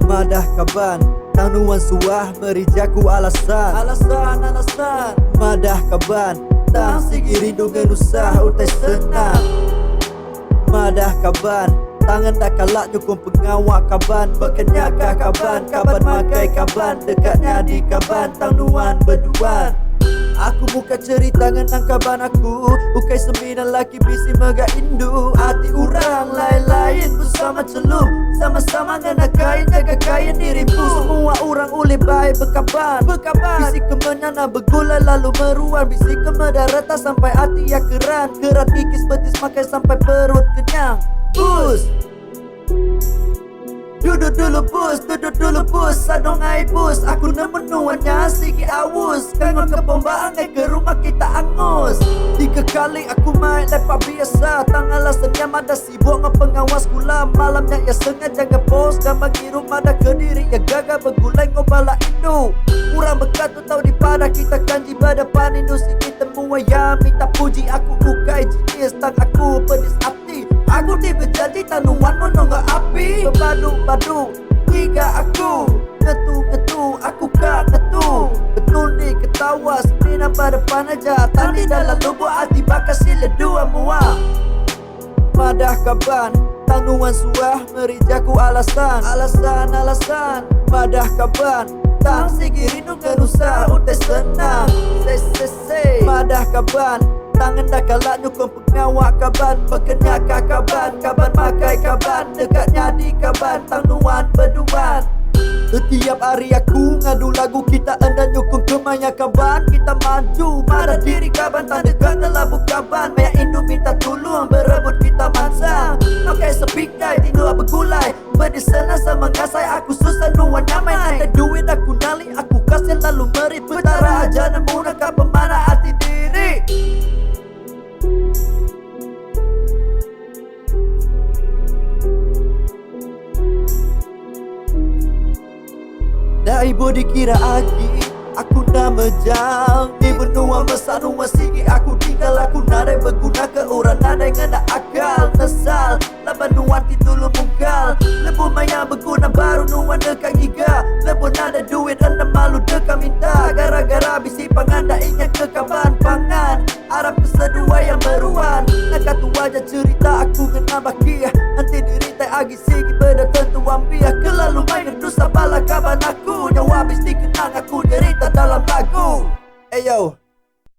Madah kaban, tanuan suah merijaku alasan. Madah kaban, tang sigi rindu genusah utai senang. Madah kaban, tangan tak kalak nyukung pengawak kaban. Berkenyakah kaban, kaban makai kaban. Dekatnya di kaban, tanuan berduan. Aku buka cerita ngenang kaban aku. Ukai sembilan laki bisi mega indu. Hati orang lain-lain bersama celup. Sama-sama ngena kain, jaga kain dirimu. Semua orang boleh baik berkaban. Bisi kemenyana bergulai lalu meruan. Bisi kemedarata sampai hati ya keran. Kerat kikis betis makai sampai perut kenyang. Bus duduk dulu bus, sadong ai bus. Aku nemenuannya sigi awus. Kangen ke pombaan ke rumah kita angus. 3 kali aku main lepak biasa. Tang alasannya MADAH sibuk ngepengawas kula. Malamnya ya sengaja ngepost dan bagi rumah dah ke diri ya gagal bergulai ngobala Indo. Kurang bekat tu tahu di pada kita kanji berdepan Indo. Si kita muaya minta puji aku ukai jenis. Tang aku pedis hati. Aku dibejati tanuan menunggu api. Badu, tiga aku ngetu, aku kak ngetu. Betul ni ketawa, sembilan pada depan aja. Tadi dalam lubuk hati bakal sila dua mua. Madah kaban, tanuan suah merijaku alasan. Madah kaban, tang sigi rindu genusah utai senang. Madah kaban, tangan dah kalak nyukung pengawak kaban. Berkenyakah kaban, kaban makai kaban. Dekatnya di kaban, tanuan berduan. Setiap hari aku ngadu lagu kita anda nyukung kemaya kaban. Kita maju, marah diri kaban. Tak dekat ngelabu kaban. Maya Indo minta tolong, berebut kita mansang. Pakai sepikai, tidur bergulai. Berdisana sama ngasai, aku susah nuan nyamai. Ada duit aku nali, aku kasih lalu meri. Betara aja nemu nak pemana hati diri. Dah ibu dikira agi, aku dah mejang. Di benua mesanua sigi aku tinggal. Aku nadai berguna ke orang nadai ngena akal. Nesal, laban nuan titulu mungkal. Lebu maya berguna baru nuan dekat giga. Lebu nada duit anda malu dekat minta. Gara-gara bisi panganda ingat ke kaban pangan. Harap kesedua yang beruan. Nak tu wajah cerita aku ngena bakia. Nanti diritai agi sigi beda tentu ambiah. Kelalu main dosa bala kaban aku. Nyawa habis dikenang aku derita dalam lagu. Yo